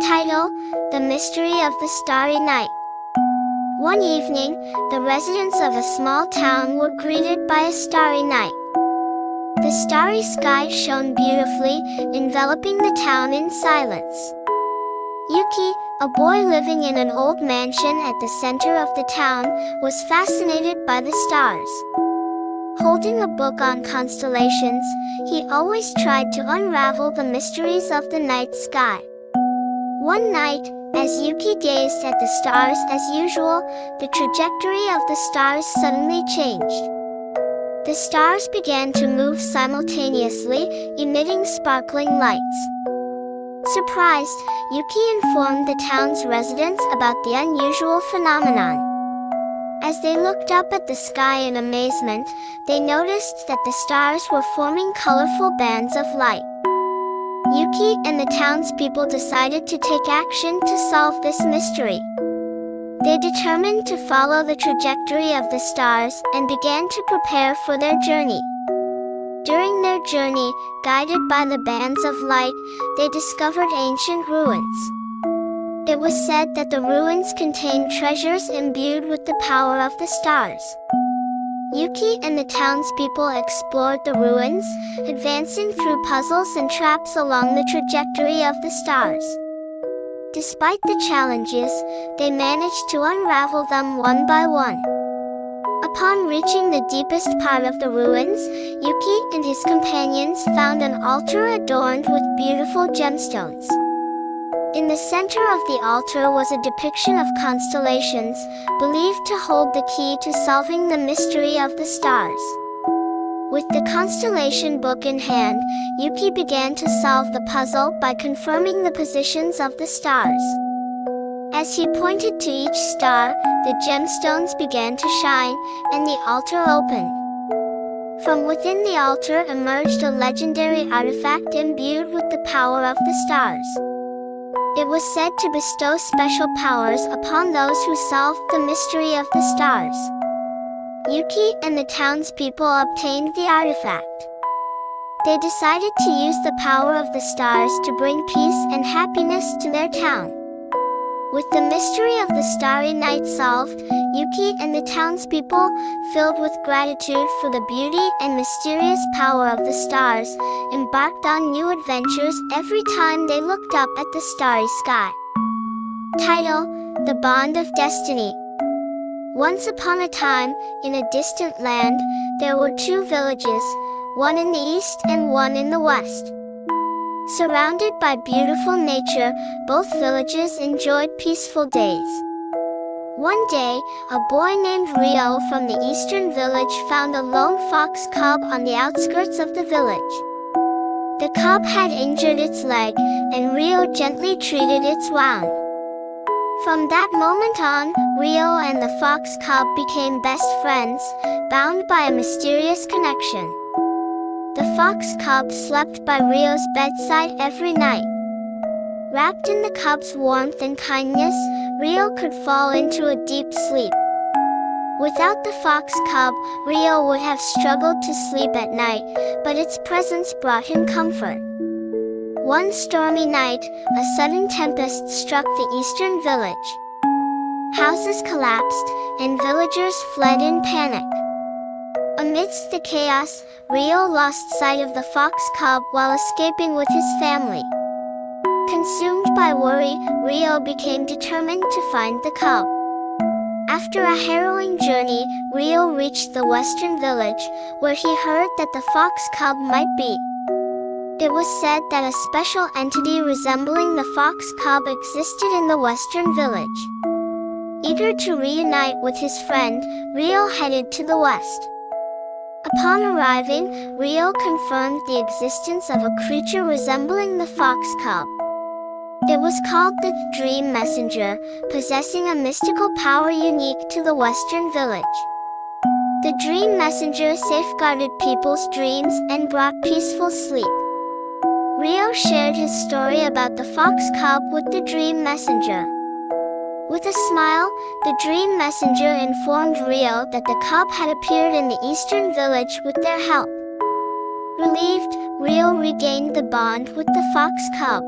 Title: The Mystery of the Starry Night. One evening, the residents of a small town were greeted by a starry night. The starry sky shone beautifully, enveloping the town in silence. Yuki, a boy living in an old mansion at the center of the town, was fascinated by the stars. Holding a book on constellations, he always tried to unravel the mysteries of the night sky. One night, as Yuki gazed at the stars as usual, the trajectory of the stars suddenly changed. The stars began to move simultaneously, emitting sparkling lights. Surprised, Yuki informed the town's residents about the unusual phenomenon. As they looked up at the sky in amazement, they noticed that the stars were forming colorful bands of light. Yuki and the townspeople decided to take action to solve this mystery. They determined to follow the trajectory of the stars and began to prepare for their journey. During their journey, guided by the bands of light, they discovered ancient ruins. It was said that the ruins contained treasures imbued with the power of the stars. Yuki and the townspeople explored the ruins, advancing through puzzles and traps along the trajectory of the stars. Despite the challenges, they managed to unravel them one by one. Upon reaching the deepest part of the ruins, Yuki and his companions found an altar adorned with beautiful gemstones. In the center of the altar was a depiction of constellations, believed to hold the key to solving the mystery of the stars. With the constellation book in hand, Yuki began to solve the puzzle by confirming the positions of the stars. As he pointed to each star, the gemstones began to shine, and the altar opened. From within the altar emerged a legendary artifact imbued with the power of the stars. It was said to bestow special powers upon those who solved the mystery of the stars. Yuki and the townspeople obtained the artifact. They decided to use the power of the stars to bring peace and happiness to their town. With the mystery of the starry night solved, Yuki and the townspeople, filled with gratitude for the beauty and mysterious power of the stars, embarked on new adventures every time they looked up at the starry sky. Title: The Bond of Destiny. Once upon a time, in a distant land, there were two villages, one in the east and one in the west. Surrounded by beautiful nature, both villages enjoyed peaceful days. One day, a boy named Rio from the eastern village found a lone fox cub on the outskirts of the village. The cub had injured its leg, and Rio gently treated its wound. From that moment on, Rio and the fox cub became best friends, bound by a mysterious connection. The fox cub slept by Rio's bedside every night. Wrapped in the cub's warmth and kindness, Rio could fall into a deep sleep. Without the fox cub, Rio would have struggled to sleep at night, but its presence brought him comfort. One stormy night, a sudden tempest struck the eastern village. Houses collapsed, and villagers fled in panic. Amidst the chaos, Rio lost sight of the fox cub while escaping with his family. Consumed by worry, Rio became determined to find the cub. After a harrowing journey, Rio reached the western village, where he heard that the fox cub might be. It was said that a special entity resembling the fox cub existed in the western village. Eager to reunite with his friend, Rio headed to the west. Upon arriving, Rio confirmed the existence of a creature resembling the fox cub. It was called the Dream Messenger, possessing a mystical power unique to the western village. The Dream Messenger safeguarded people's dreams and brought peaceful sleep. Rio shared his story about the fox cub with the Dream Messenger. With a smile, the Dream Messenger informed Rio that the cub had appeared in the eastern village with their help. Relieved, Rio regained the bond with the fox cub.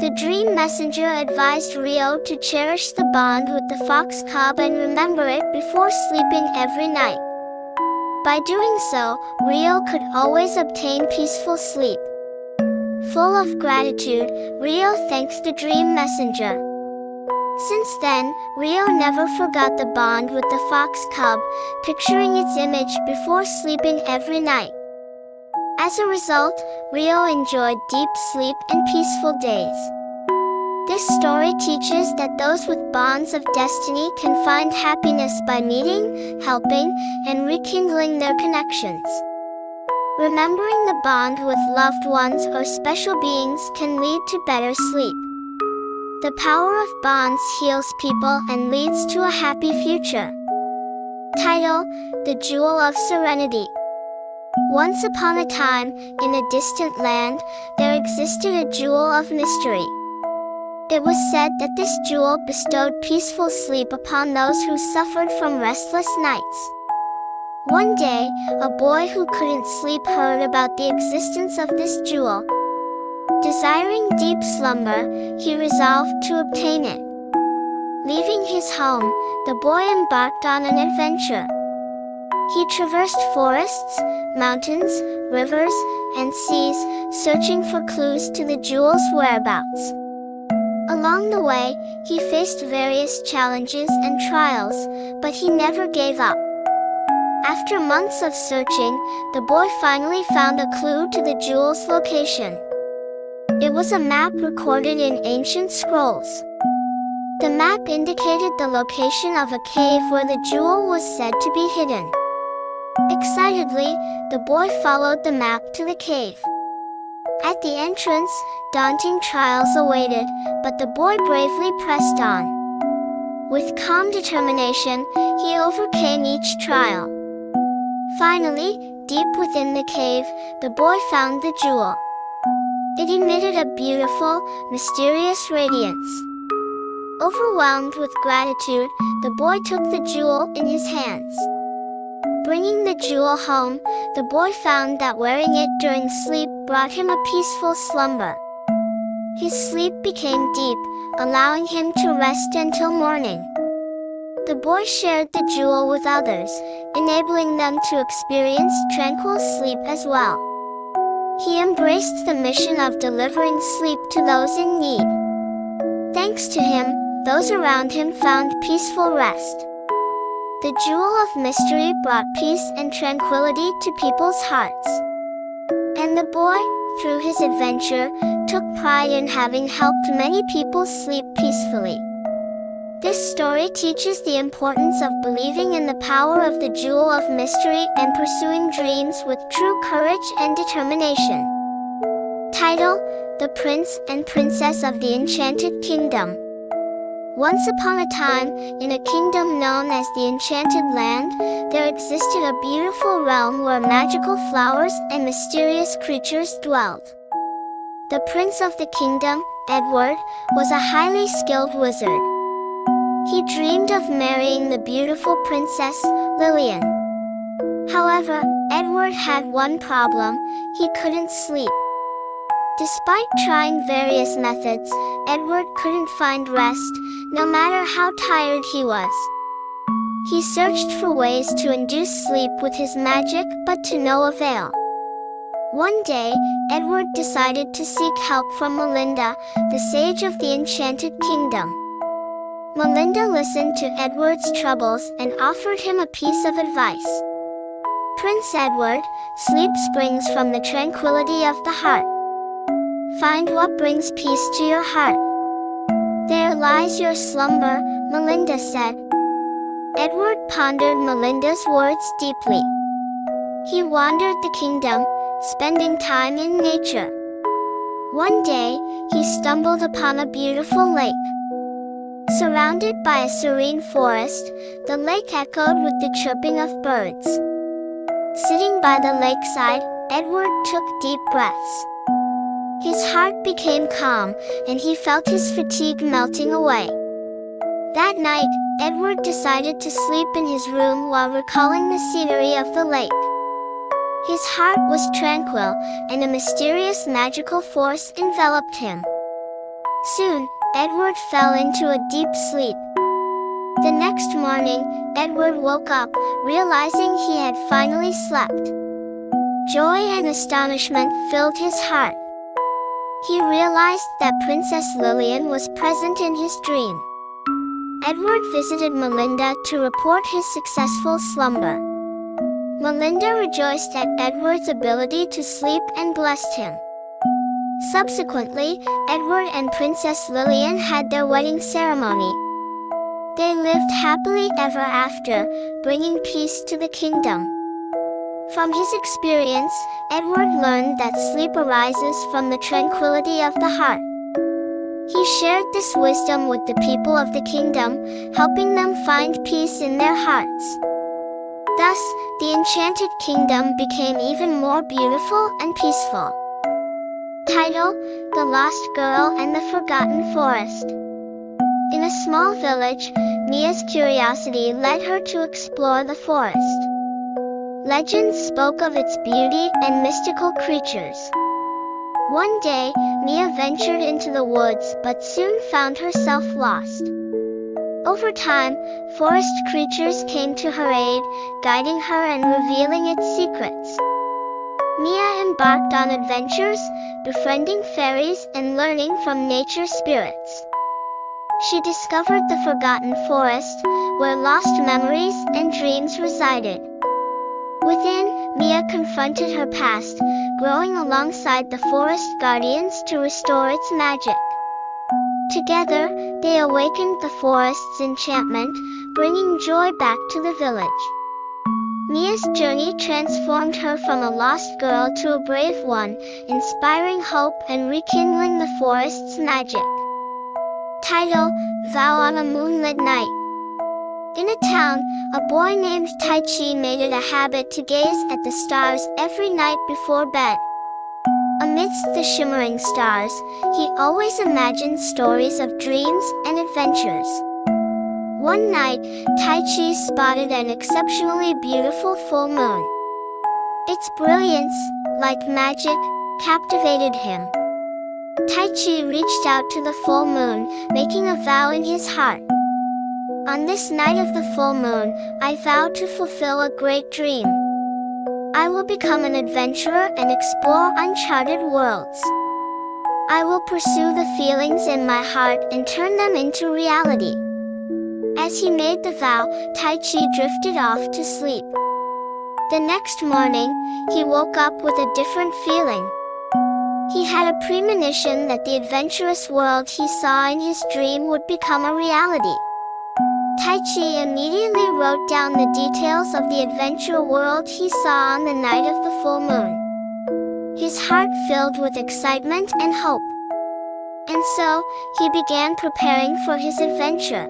The dream messenger advised Rio to cherish the bond with the fox cub and remember it before sleeping every night. By doing so, Rio could always obtain peaceful sleep. Full of gratitude, Rio thanks the dream messenger. Since then, Rio never forgot the bond with the fox cub, picturing its image before sleeping every night. As a result, Rio enjoyed deep sleep and peaceful days. This story teaches that those with bonds of destiny can find happiness by meeting, helping, and rekindling their connections. Remembering the bond with loved ones or special beings can lead to better sleep. The power of bonds heals people and leads to a happy future. Title: The Jewel of Serenity. Once upon a time, in a distant land, there existed a jewel of mystery. It was said that this jewel bestowed peaceful sleep upon those who suffered from restless nights. One day, a boy who couldn't sleep heard about the existence of this jewel. Desiring deep slumber, he resolved to obtain it. Leaving his home, the boy embarked on an adventure. He traversed forests, mountains, rivers, and seas, searching for clues to the jewel's whereabouts. Along the way, he faced various challenges and trials, but he never gave up. After months of searching, the boy finally found a clue to the jewel's location. It was a map recorded in ancient scrolls. The map indicated the location of a cave where the jewel was said to be hidden. Excitedly, the boy followed the map to the cave. At the entrance, daunting trials awaited, but the boy bravely pressed on. With calm determination, he overcame each trial. Finally, deep within the cave, the boy found the jewel. It emitted a beautiful, mysterious radiance. Overwhelmed with gratitude, the boy took the jewel in his hands. Bringing the jewel home, the boy found that wearing it during sleep brought him a peaceful slumber. His sleep became deep, allowing him to rest until morning. The boy shared the jewel with others, enabling them to experience tranquil sleep as well. He embraced the mission of delivering sleep to those in need. Thanks to him, those around him found peaceful rest. The jewel of mystery brought peace and tranquility to people's hearts. And the boy, through his adventure, took pride in having helped many people sleep peacefully. This story teaches the importance of believing in the power of the jewel of mystery and pursuing dreams with true courage and determination. Title: The Prince and Princess of the Enchanted Kingdom. Once upon a time, in a kingdom known as the Enchanted Land, there existed a beautiful realm where magical flowers and mysterious creatures dwelled. The prince of the kingdom, Edward, was a highly skilled wizard. He dreamed of marrying the beautiful princess, Lillian. However, Edward had one problem: he couldn't sleep. Despite trying various methods, Edward couldn't find rest, no matter how tired he was. He searched for ways to induce sleep with his magic, but to no avail. One day, Edward decided to seek help from Melinda, the sage of the Enchanted Kingdom. Melinda listened to Edward's troubles and offered him a piece of advice. Prince Edward, sleep springs from the tranquility of the heart. Find what brings peace to your heart. There lies your slumber, Melinda said. Edward pondered Melinda's words deeply. He wandered the kingdom, spending time in nature. One day, he stumbled upon a beautiful lake. Surrounded by a serene forest, the lake echoed with the chirping of birds. Sitting by the lakeside, Edward took deep breaths. His heart became calm, and he felt his fatigue melting away. That night, Edward decided to sleep in his room while recalling the scenery of the lake. His heart was tranquil, and a mysterious magical force enveloped him. Soon, Edward fell into a deep sleep. The next morning, Edward woke up, realizing he had finally slept. Joy and astonishment filled his heart. He realized that Princess Lillian was present in his dream. Edward visited Melinda to report his successful slumber. Melinda rejoiced at Edward's ability to sleep and blessed him. Subsequently, Edward and Princess Lillian had their wedding ceremony. They lived happily ever after, bringing peace to the kingdom. From his experience, Edward learned that sleep arises from the tranquility of the heart. He shared this wisdom with the people of the kingdom, helping them find peace in their hearts. Thus, the enchanted kingdom became even more beautiful and peaceful. Title: The Lost Girl and the Forgotten Forest. In a small village, Mia's curiosity led her to explore the forest. Legends spoke of its beauty and mystical creatures. One day, Mia ventured into the woods but soon found herself lost. Over time, forest creatures came to her aid, guiding her and revealing its secrets. Mia embarked on adventures, befriending fairies and learning from nature spirits. She discovered the forgotten forest, where lost memories and dreams resided. Within, Mia confronted her past, growing alongside the forest guardians to restore its magic. Together, they awakened the forest's enchantment, bringing joy back to the village. Mia's journey transformed her from a lost girl to a brave one, inspiring hope and rekindling the forest's magic. Title: Vow on a Moonlit Night. In a town, a boy named Tai Chi made it a habit to gaze at the stars every night before bed. Amidst the shimmering stars, he always imagined stories of dreams and adventures. One night, Tai Chi spotted an exceptionally beautiful full moon. Its brilliance, like magic, captivated him. Tai Chi reached out to the full moon, making a vow in his heart. On this night of the full moon, I vow to fulfill a great dream. I will become an adventurer and explore uncharted worlds. I will pursue the feelings in my heart and turn them into reality. As he made the vow, Tai Chi drifted off to sleep. The next morning, he woke up with a different feeling. He had a premonition that the adventurous world he saw in his dream would become a reality. Tai Chi immediately wrote down the details of the adventure world he saw on the night of the full moon. His heart filled with excitement and hope. And so, he began preparing for his adventure.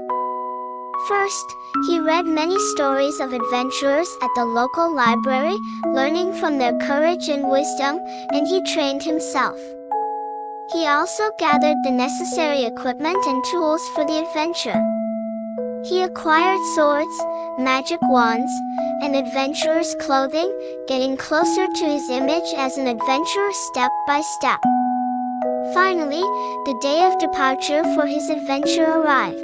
First, he read many stories of adventurers at the local library, learning from their courage and wisdom, and he trained himself. He also gathered the necessary equipment and tools for the adventure. He acquired swords, magic wands, and adventurer's clothing, getting closer to his image as an adventurer step by step. Finally, the day of departure for his adventure arrived.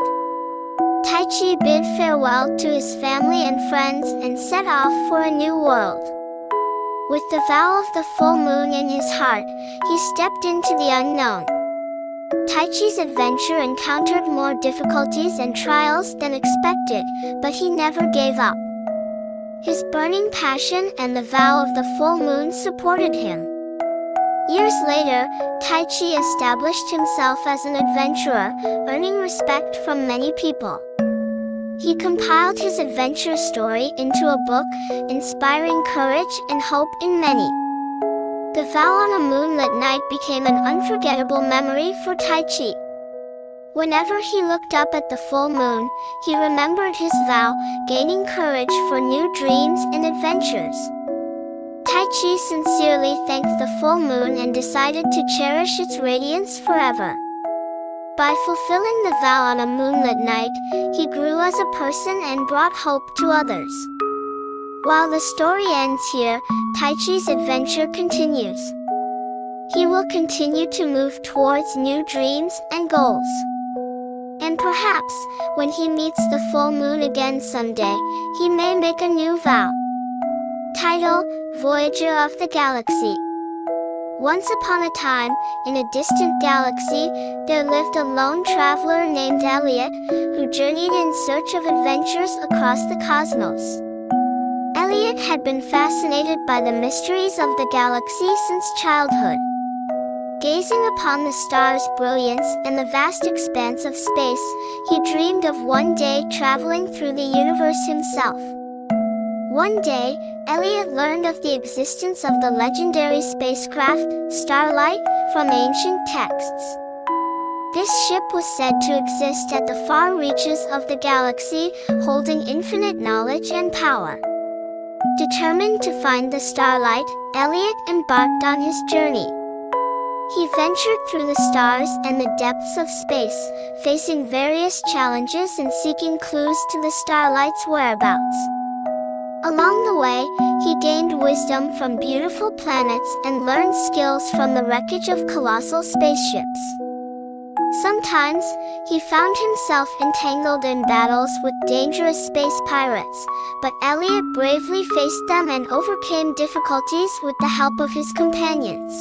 Tai Chi bid farewell to his family and friends and set off for a new world. With the vow of the full moon in his heart, he stepped into the unknown. Tai Chi's adventure encountered more difficulties and trials than expected, but he never gave up. His burning passion and the vow of the full moon supported him. Years later, Tai Chi established himself as an adventurer, earning respect from many people. He compiled his adventure story into a book, inspiring courage and hope in many. The vow on a moonlit night became an unforgettable memory for Tai Chi. Whenever he looked up at the full moon, he remembered his vow, gaining courage for new dreams and adventures. Tai Chi sincerely thanked the full moon and decided to cherish its radiance forever. By fulfilling the vow on a moonlit night, he grew as a person and brought hope to others. While the story ends here, Tai Chi's adventure continues. He will continue to move towards new dreams and goals. And perhaps, when he meets the full moon again someday, he may make a new vow. Title: Voyager of the Galaxy. Once upon a time, in a distant galaxy, there lived a lone traveler named Elliot, who journeyed in search of adventures across the cosmos. Elliot had been fascinated by the mysteries of the galaxy since childhood. Gazing upon the stars' brilliance and the vast expanse of space, he dreamed of one day traveling through the universe himself. One day, Elliot learned of the existence of the legendary spacecraft, Starlight, from ancient texts. This ship was said to exist at the far reaches of the galaxy, holding infinite knowledge and power. Determined to find the Starlight, Elliot embarked on his journey. He ventured through the stars and the depths of space, facing various challenges and seeking clues to the Starlight's whereabouts. Along the way, he gained wisdom from beautiful planets and learned skills from the wreckage of colossal spaceships. Sometimes, he found himself entangled in battles with dangerous space pirates, but Elliot bravely faced them and overcame difficulties with the help of his companions.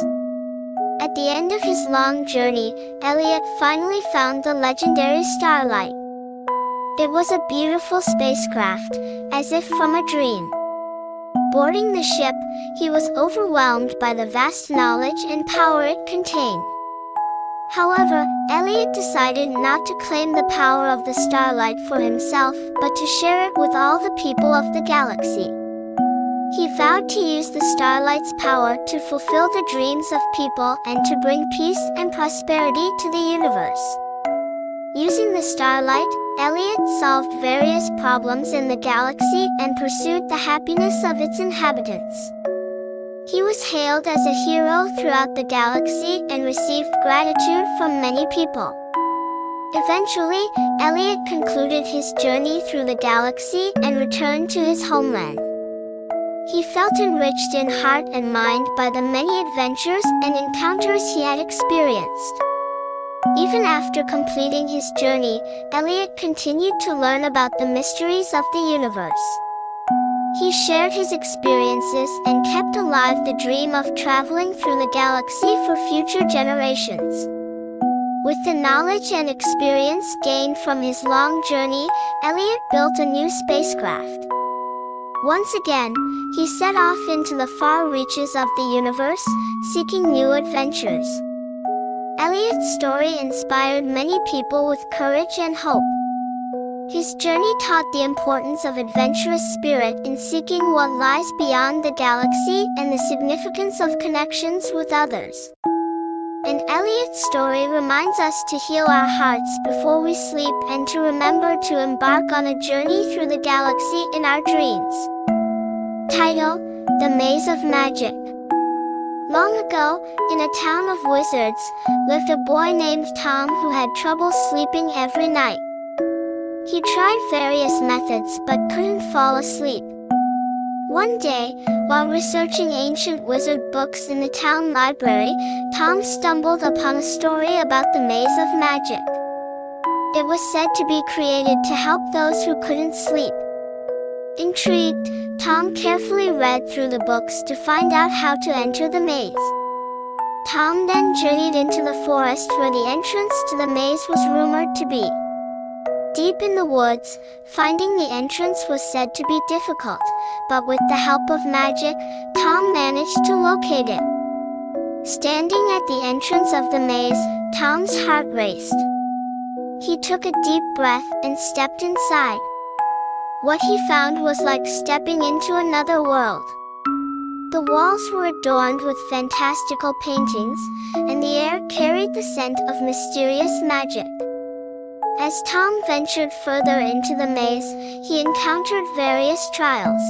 At the end of his long journey, Elliot finally found the legendary Starlight. It was a beautiful spacecraft, as if from a dream. Boarding the ship, he was overwhelmed by the vast knowledge and power it contained. However, Elliot decided not to claim the power of the Starlight for himself, but to share it with all the people of the galaxy. He vowed to use the Starlight's power to fulfill the dreams of people and to bring peace and prosperity to the universe. Using the Starlight, Elliot solved various problems in the galaxy and pursued the happiness of its inhabitants. He was hailed as a hero throughout the galaxy and received gratitude from many people. Eventually, Elliot concluded his journey through the galaxy and returned to his homeland. He felt enriched in heart and mind by the many adventures and encounters he had experienced. Even after completing his journey, Elliot continued to learn about the mysteries of the universe. He shared his experiences and kept alive the dream of traveling through the galaxy for future generations. With the knowledge and experience gained from his long journey, Elliot built a new spacecraft. Once again, he set off into the far reaches of the universe, seeking new adventures. Elliot's story inspired many people with courage and hope. His journey taught the importance of adventurous spirit in seeking what lies beyond the galaxy and the significance of connections with others. And Elliot's story reminds us to heal our hearts before we sleep and to remember to embark on a journey through the galaxy in our dreams. Title: The Maze of Magic. Long ago, in a town of wizards, lived a boy named Tom who had trouble sleeping every night. He tried various methods but couldn't fall asleep. One day, while researching ancient wizard books in the town library, Tom stumbled upon a story about the Maze of Magic. It was said to be created to help those who couldn't sleep. Intrigued, Tom carefully read through the books to find out how to enter the maze. Tom then journeyed into the forest where the entrance to the maze was rumored to be. Deep in the woods, finding the entrance was said to be difficult, but with the help of magic, Tom managed to locate it. Standing at the entrance of the maze, Tom's heart raced. He took a deep breath and stepped inside. What he found was like stepping into another world. The walls were adorned with fantastical paintings, and the air carried the scent of mysterious magic. As Tom ventured further into the maze, he encountered various trials.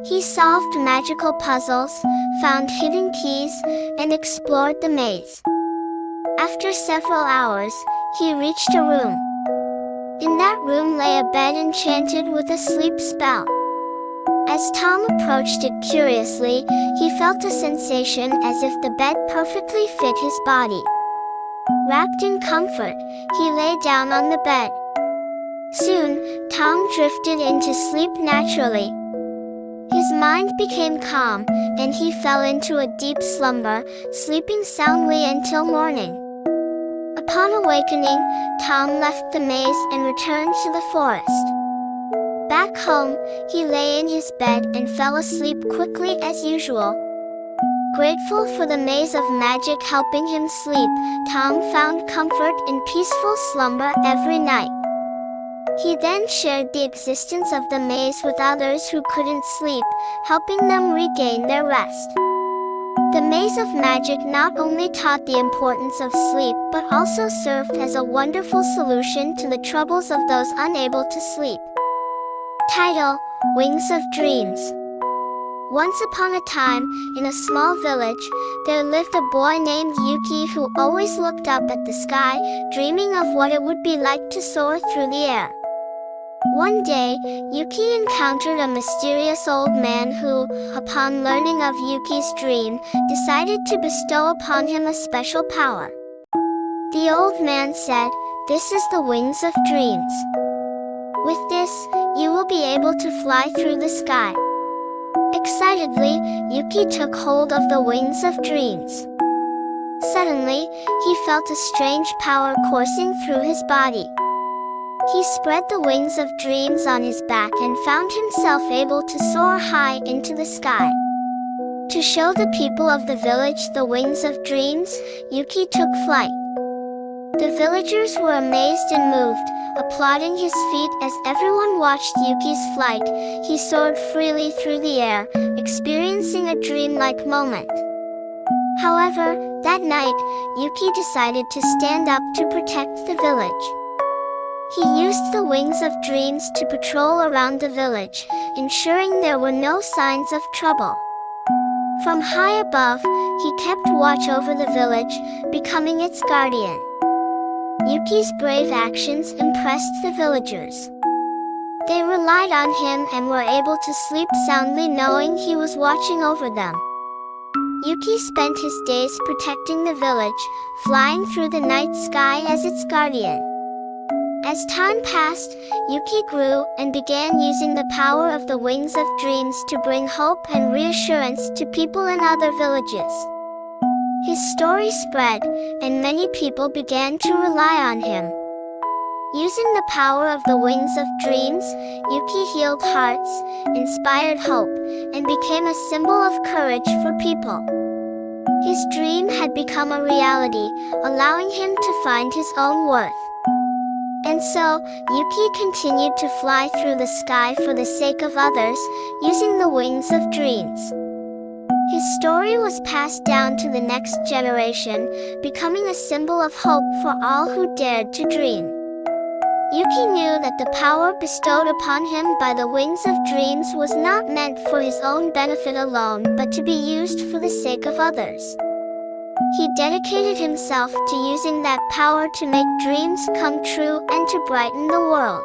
He solved magical puzzles, found hidden keys, and explored the maze. After several hours, he reached a room. In that room lay a bed enchanted with a sleep spell. As Tom approached it curiously, he felt a sensation as if the bed perfectly fit his body. Wrapped in comfort, he lay down on the bed. Soon, Tom drifted into sleep naturally. His mind became calm, and he fell into a deep slumber, sleeping soundly until morning. Upon awakening, Tom left the maze and returned to the forest. Back home, he lay in his bed and fell asleep quickly as usual. Grateful for the maze of magic helping him sleep, Tom found comfort in peaceful slumber every night. He then shared the existence of the maze with others who couldn't sleep, helping them regain their rest. The maze of magic not only taught the importance of sleep but also served as a wonderful solution to the troubles of those unable to sleep. Title: Wings of Dreams. Once upon a time, in a small village, there lived a boy named Yuki who always looked up at the sky, dreaming of what it would be like to soar through the air. One day, Yuki encountered a mysterious old man who, upon learning of Yuki's dream, decided to bestow upon him a special power. The old man said, "This is the wings of dreams. With this, you will be able to fly through the sky." Excitedly, Yuki took hold of the wings of dreams. Suddenly, he felt a strange power coursing through his body. He spread the wings of dreams on his back and found himself able to soar high into the sky. To show the people of the village the wings of dreams, Yuki took flight. The villagers were amazed and moved, applauding his feat as everyone watched Yuki's flight. He soared freely through the air, experiencing a dreamlike moment. However, that night, Yuki decided to stand up to protect the village. He used the wings of dreams to patrol around the village, ensuring there were no signs of trouble. From high above, he kept watch over the village, becoming its guardian. Yuki's brave actions impressed the villagers. They relied on him and were able to sleep soundly knowing he was watching over them. Yuki spent his days protecting the village, flying through the night sky as its guardian. As time passed, Yuki grew and began using the power of the wings of dreams to bring hope and reassurance to people in other villages. His story spread, and many people began to rely on him. Using the power of the wings of dreams, Yuki healed hearts, inspired hope, and became a symbol of courage for people. His dream had become a reality, allowing him to find his own worth. And so, Yuki continued to fly through the sky for the sake of others, using the wings of dreams. His story was passed down to the next generation, becoming a symbol of hope for all who dared to dream. Yuki knew that the power bestowed upon him by the wings of dreams was not meant for his own benefit alone but to be used for the sake of others. He dedicated himself to using that power to make dreams come true and to brighten the world.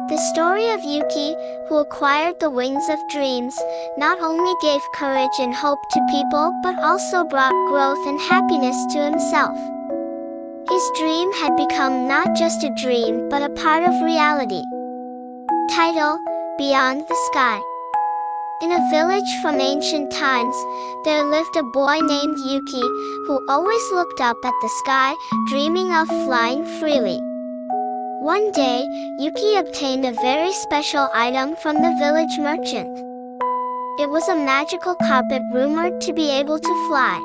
The story of Yuki, who acquired the wings of dreams, not only gave courage and hope to people but also brought growth and happiness to himself. His dream had become not just a dream but a part of reality. Title: Beyond the Sky. In a village from ancient times, there lived a boy named Yuki, who always looked up at the sky, dreaming of flying freely. One day, Yuki obtained a very special item from the village merchant. It was a magical carpet rumored to be able to fly.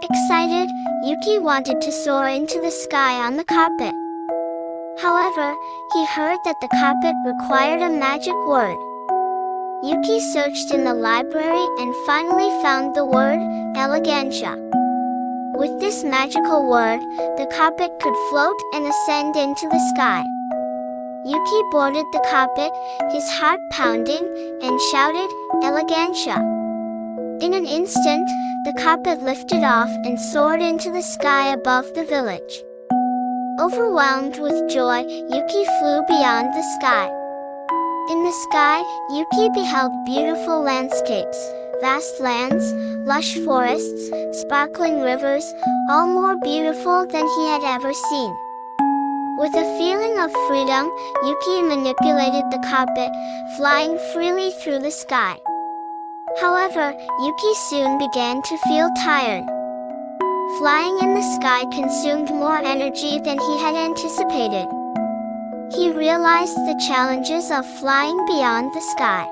Excited, Yuki wanted to soar into the sky on the carpet. However, he heard that the carpet required a magic word. Yuki searched in the library and finally found the word, elegantia. With this magical word, the carpet could float and ascend into the sky. Yuki boarded the carpet, his heart pounding, and shouted, elegantia. In an instant, the carpet lifted off and soared into the sky above the village. Overwhelmed with joy, Yuki flew beyond the sky. In the sky, Yuki beheld beautiful landscapes, vast lands, lush forests, sparkling rivers, all more beautiful than he had ever seen. With a feeling of freedom, Yuki manipulated the carpet, flying freely through the sky. However, Yuki soon began to feel tired. Flying in the sky consumed more energy than he had anticipated. He realized the challenges of flying beyond the sky.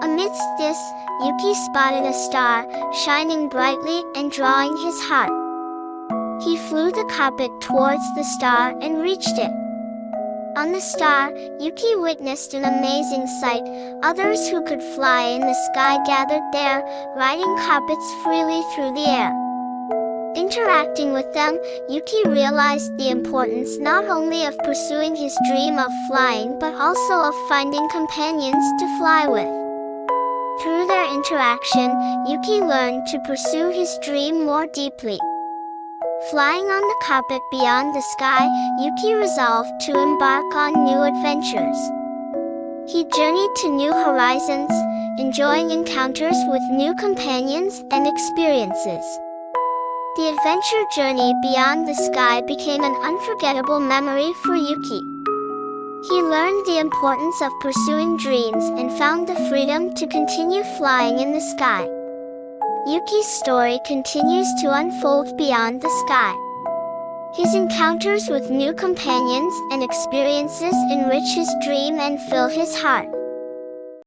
Amidst this, Yuki spotted a star, shining brightly and drawing his heart. He flew the carpet towards the star and reached it. On the star, Yuki witnessed an amazing sight. Others who could fly in the sky gathered there, riding carpets freely through the air. Interacting with them, Yuki realized the importance not only of pursuing his dream of flying but also of finding companions to fly with. Through their interaction, Yuki learned to pursue his dream more deeply. Flying on the carpet beyond the sky, Yuki resolved to embark on new adventures. He journeyed to new horizons, enjoying encounters with new companions and experiences. The adventure journey beyond the sky became an unforgettable memory for Yuki. He learned the importance of pursuing dreams and found the freedom to continue flying in the sky. Yuki's story continues to unfold beyond the sky. His encounters with new companions and experiences enrich his dream and fill his heart.